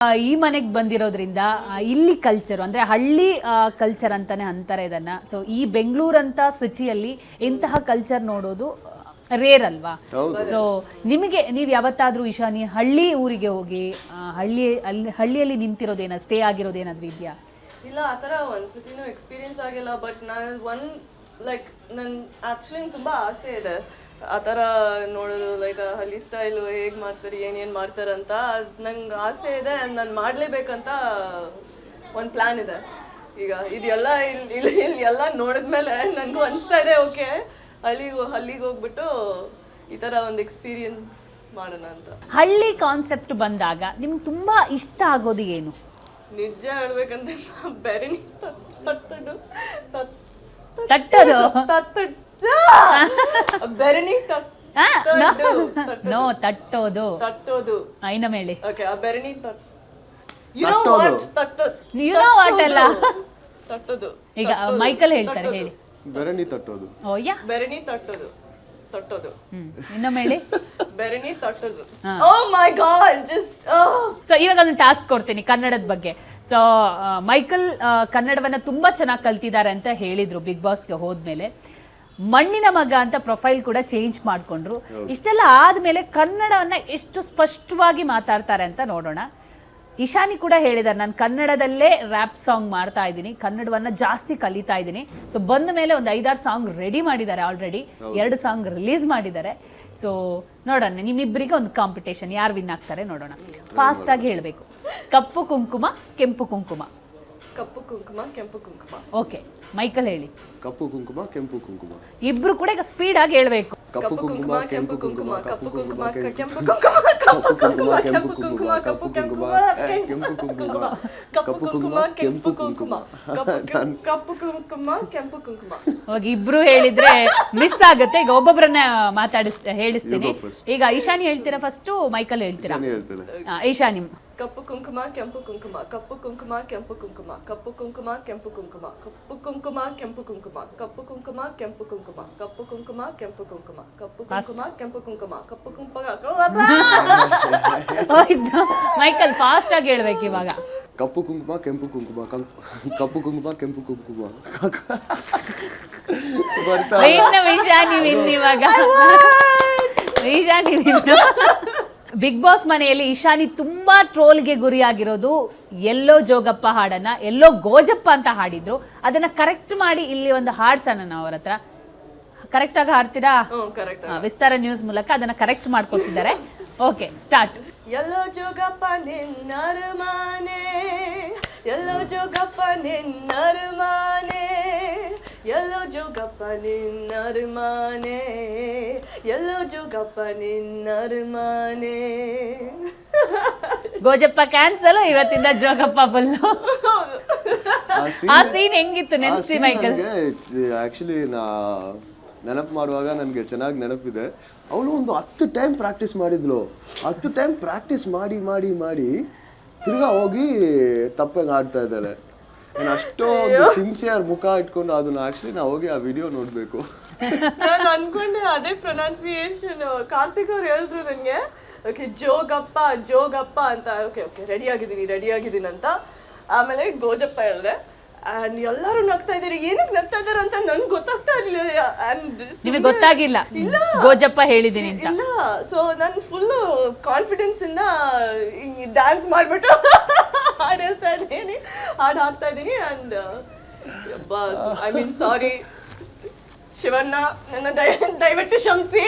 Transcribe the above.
ಈ ಮನೆಗೆ ಬಂದಿರೋದ್ರಿಂದ ಇಲ್ಲಿ ಕಲ್ಚರ್ ಅಂದರೆ ಹಳ್ಳಿ ಕಲ್ಚರ್ ಅಂತಾನೆ ಅಂತಾರೆ ಇದನ್ನು. ಸೊ ಈ ಬೆಂಗಳೂರಂಥ ಸಿಟಿಯಲ್ಲಿ ಇಂತಹ ಕಲ್ಚರ್ ನೋಡೋದು ರೇರ್ ಅಲ್ವಾ? ಸೊ ನಿಮಗೆ ನೀವು ಯಾವತ್ತಾದರೂ ಇಶಾನಿ ಹಳ್ಳಿ ಊರಿಗೆ ಹೋಗಿ ಹಳ್ಳಿಯಲ್ಲಿ ನಿಂತಿರೋದೇನ ಸ್ಟೇ ಆಗಿರೋದೇನಾದರೂ ಇದೆಯಾ? ಇಲ್ಲ, ಆ ಥರ ಒಂದ್ಸತಿನೂ ಎಕ್ಸ್ಪೀರಿಯನ್ಸ್ ಆಗಿಲ್ಲ. ಬಟ್ ನಾನು ನನ್ನ ಆ್ಯಕ್ಚುಲಿ ತುಂಬ ಆಸೆ ಇದೆ ಆ ಥರ ನೋಡೋದು, ಲೈಕ್ ಹಳ್ಳಿ ಸ್ಟೈಲು ಹೇಗೆ ಮಾಡ್ತಾರೆ, ಏನೇನು ಮಾಡ್ತಾರೆ ಅಂತ. ಅದು ನಂಗೆ ಆಸೆ ಇದೆ, ನಾನು ಮಾಡಲೇಬೇಕಂತ ಒಂದು ಪ್ಲ್ಯಾನ್ ಇದೆ. ಈಗ ಇದೆಲ್ಲ ಇಲ್ಲಿ ಎಲ್ಲ ನೋಡಿದ್ಮೇಲೆ ನನಗೂ ಅನಿಸ್ತಾ ಇದೆ, ಓಕೆ ಹಳ್ಳಿಗೆ ಹೋಗ್ಬಿಟ್ಟು ಈ ಥರ ಒಂದು ಎಕ್ಸ್ಪೀರಿಯನ್ಸ್ ಮಾಡೋಣ ಅಂತ. ಹಳ್ಳಿ ಕಾನ್ಸೆಪ್ಟ್ ಬಂದಾಗ ನಿಮ್ಗೆ ತುಂಬ ಇಷ್ಟ ಆಗೋದು ಏನು? ನಿಜ ಹೇಳ್ಬೇಕಂದ್ರೆ ಬೆರಣಿ ತಟ್ಟೋದು ಬೆರಣಿ ನೋ ತಟ್ಟೋದು ಐನ ಮೇಲೆ ಓಕೆ ಆ ಬೆರಣಿ ಯು ನೋ ವಾಟ್ ಅಲ್ಲ ತಟ್ಟೋದು. ಈಗ ಮೈಕಲ್ ಹೇಳ್ತಾರೆ, ಹೇಳಿ. ಬೆರಣಿ ತಟ್ಟೋದು. ಓಯ್ಯಾ, ಬೆರಣಿ ತಟ್ಟೋದು. ಇನ್ನೊಮ್ಮೆ ಹೇಳಿ. ಬೆರಣಿ ತಟ್ಟೋದು. ಓ ಮೈ ಗಾಡ್, ಜಸ್ಟ್ ಸೊ ಇವಾಗ ಒಂದು ಟಾಸ್ಕ್ ಕೊಡ್ತೀನಿ ಕನ್ನಡದ ಬಗ್ಗೆ. ಸೊ ಮೈಕಲ್ ಕನ್ನಡವನ್ನ ತುಂಬಾ ಚೆನ್ನಾಗಿ ಕಲ್ತಿದ್ದಾರೆ ಅಂತ ಹೇಳಿದ್ರು ಬಿಗ್ ಬಾಸ್ಗೆ ಹೋದ್ಮೇಲೆ. ಮಣ್ಣಿನ ಮಗ ಅಂತ ಪ್ರೊಫೈಲ್ ಕೂಡ ಚೇಂಜ್ ಮಾಡ್ಕೊಂಡ್ರು. ಇಷ್ಟೆಲ್ಲ ಆದ್ಮೇಲೆ ಕನ್ನಡವನ್ನ ಎಷ್ಟು ಸ್ಪಷ್ಟವಾಗಿ ಮಾತಾಡ್ತಾರೆ ಅಂತ ನೋಡೋಣ. ಇಶಾನಿ ಕೂಡ ಹೇಳಿದ್ದಾರೆ, ನಾನು ಕನ್ನಡದಲ್ಲೇ ರ್ಯಾಪ್ ಸಾಂಗ್ ಮಾಡ್ತಾ ಇದ್ದೀನಿ, ಕನ್ನಡವನ್ನು ಜಾಸ್ತಿ ಕಲಿತಾ ಇದ್ದೀನಿ. ಸೊ ಬಂದ ಮೇಲೆ ಒಂದು 5-6 ಸಾಂಗ್ ರೆಡಿ ಮಾಡಿದ್ದಾರೆ, ಆಲ್ರೆಡಿ 2 ಸಾಂಗ್ ರಿಲೀಸ್ ಮಾಡಿದ್ದಾರೆ. ಸೊ ನೋಡೋಣ, ನಿಮ್ಮಿಬ್ಬರಿಗೆ ಒಂದು ಕಾಂಪಿಟೇಷನ್, ಯಾರು ವಿನ್ ಆಗ್ತಾರೆ ನೋಡೋಣ. ಫಾಸ್ಟಾಗಿ ಹೇಳಬೇಕು. ಕಪ್ಪು ಕುಂಕುಮ ಕೆಂಪು ಕುಂಕುಮ. ಕಪ್ಪು ಕುಂಕುಮ ಕೆಂಪು ಕುಂಕುಮ. ಓಕೆ, ಮೈಕಲ್ ಹೇಳಿ. ಕಪ್ಪು ಕುಂಕುಮ ಕೆಂಪು ಕುಂಕುಮ. ಇಬ್ರು ಕೂಡ ಈಗ ಸ್ಪೀಡ್ ಆಗಿ ಹೇಳ್ಬೇಕು. ಕಪ್ಪು ಕುಂಕುಮ ಕೆಂಪು ಕುಂಕುಮ. ಕಪ್ಪು ಕುಂಕುಮ ಕೆಂಪು ಕುಂಕುಮ. ಕಪ್ಪು ಕುಂಕುಮ ಕೆಂಪು ಕುಂಕುಮ. ಕಪ್ಪು ಕುಂಕುಮ ಕೆಂಪು ಕುಂಕುಮ. ಕಪ್ಪು ಕುಂಕುಮ ಕೆಂಪು ಕುಂಕುಮ. ಕಪ್ಪು ಕುಂಕುಮ ಕೆಂಪು ಕುಂಕುಮ. ಅವಾಗ ಇಬ್ರು ಹೇಳಿದ್ರೆ ಮಿಸ್ ಆಗುತ್ತೆ. ಈಗ ಒಬ್ಬೊಬ್ಬರನ್ನ ಹೇಳಿಸ್ತೀನಿ. ಈಗ ಇಶಾನಿ ಹೇಳ್ತೀರಾ ಫಸ್ಟ್, ಮೈಕಲ್ ಹೇಳ್ತೀರಾ? ಇಶಾನಿ. ಕಪ್ಪು ಕುಂಕುಮ ಕೆಂಪು ಕುಂಕುಮ. ಕಪ್ಪು ಕುಂಕುಮ ಕೆಂಪು ಕುಂಕುಮ. ಕಪ್ಪು ಕುಂಕುಮ ಕೆಂಪು ಕುಂಕುಮ. ಕಪ್ಪು ಕುಂಕುಮ ಕೆಂಪು ಕುಂಕುಮ. ಕಪ್ಪು ಕುಂಕುಮ ಕೆಂಪು ಕುಂಕುಮ. ಕಪ್ಪು ಕುಂಕುಮ ಕೆಂಪು ಕುಂಕುಮ. ಕಪ್ಪು ಕುಂಕುಮ ಕೆಂಪು ಕುಂಕುಮ. ಕಪ್ಪು ಕುಂಕುಮ. ಮೈಕಲ್ ಫಾಸ್ಟ್ ಆಗಿ ಹೇಳ್ಬೇಕು ಇವಾಗ. ಕಪ್ಪು ಕುಂಕುಮ ಕೆಂಪು ಕುಂಕುಮ. ಕಪ್ಪು ಕುಂಕುಮ ಕೆಂಪು ಕುಂಕುಮ. ಬಿಗ್ ಬಾಸ್ ಮನೆಯಲ್ಲಿ ಇಶಾನಿ ತುಂಬಾ ಟ್ರೋಲ್ಗೆ ಗುರಿಯಾಗಿರೋದು ಎಲ್ಲೋ ಜೋಗಪ್ಪ ಹಾಡನ್ನ ಎಲ್ಲೋ ಗೋಜಪ್ಪ ಅಂತ ಹಾಡಿದ್ರು. ಅದನ್ನ ಕರೆಕ್ಟ್ ಮಾಡಿ ಇಲ್ಲಿ ಒಂದು ಹಾಡ್ಸೋಣ ನಾವು ಅವ್ರ ಹತ್ರ. ಕರೆಕ್ಟ್ ಆಗಿ ಹಾಡ್ತೀರಾ? ವಿಸ್ತಾರ ನ್ಯೂಸ್ ಮೂಲಕ ಅದನ್ನ ಕರೆಕ್ಟ್ ಮಾಡ್ಕೊತಿದ್ದಾರೆ. Okay, start. ಎಲ್ಲೋ ಜೋಗಪ್ಪ ನಿನ್ನರಮಾನೆ, ಎಲ್ಲೋ ಜೋಗಪ್ಪ ನಿನ್ನರಮಾನೆ, ಎಲ್ಲೋ ಜೋಗಪ್ಪ ನಿನ್ನರಮಾನೆ, ಎಲ್ಲೋ ಜೋಗಪ್ಪ ನಿನ್ನರಮಾನೆ. ಗೋಜಪ್ಪ ಕ್ಯಾನ್ಸಲ್, ಇವತ್ತಿಂದ ಜೋಗಪ್ಪ ಫುಲ್ಲು. ಆ ಸೀನ್ ಹೆಂಗಿತ್ತು ನೆನಪಿ ಮೈಕಲ್? ಆಕ್ಚುಲಿ ನೆನಪು ಮಾಡುವಾಗ ನನಗೆ ಚೆನ್ನಾಗಿ ನೆನಪಿದೆ. ಅವಳು ಒಂದು 10 ಟೈಮ್ ಪ್ರಾಕ್ಟೀಸ್ ಮಾಡಿದ್ಲು. 10 ಟೈಮ್ ಪ್ರಾಕ್ಟೀಸ್ ಮಾಡಿ ಮಾಡಿ ಮಾಡಿ ತಿರ್ಗಾ ಹೋಗಿ ತಪ್ಪಾಗಿ ಆಡ್ತಾ ಇದ್ದಾಳೆ. ನಾನು ಅಷ್ಟೊಂದು ಸಿನ್ಸಿಯರ್ ಮುಖ ಇಟ್ಕೊಂಡು ಅದನ್ನ ಆಕ್ಚುಲಿ ನಾವು ಹೋಗಿ ಆ ವಿಡಿಯೋ ನೋಡಬೇಕು. ನಾನು ಅನ್ಕೊಂಡೆ ಅದೇ ಪ್ರೊನೌನ್ಸಿಯೇಷನ್. ಕಾರ್ತಿಕ್ ಅವ್ರು ಹೇಳಿದ್ರು ನನಗೆ, ಓಕೆ ಜೋಗಪ್ಪ ಜೋಗಪ್ಪ ಅಂತ. ಓಕೆ ಓಕೆ ರೆಡಿ ಆಗಿದ್ದೀನಿ ಅಂತ. ಆಮೇಲೆ ಗೋಜಪ್ಪ ಹೇಳಿದೆ. ಆ್ಯಂಡ್ ಎಲ್ಲರೂ ನಗ್ತಾ ಇದ್ದಾರೆ. ಏನಕ್ಕೆ ನಗ್ತಾ ಇದ್ದಾರೆ ಅಂತ ನನ್ಗೆ ಗೊತ್ತಾಗ್ತಾ ಇರಲಿಲ್ಲ. ನಿಮಗೆ ಗೊತ್ತಾಗಿಲ್ಲ ಗೋಜಪ್ಪ ಹೇಳಿದ್ದೀನಿ ಅಂತ? ಇಲ್ಲ. ಸೊ ನಾನು ಫುಲ್ಲು ಕಾನ್ಫಿಡೆನ್ಸ್ ಇಂದ ಡ್ಯಾನ್ಸ್ ಮಾಡಿಬಿಟ್ಟು ಹಾಡ್ತಾ ಇದ್ದೀನಿ. ಆ್ಯಂಡ್ ಐ ಮೀನ್ ಸಾರಿ ಶಿವಣ್ಣ, ನನ್ನ ದಯವಿಟ್ಟು ಕ್ಷಮಿಸಿ.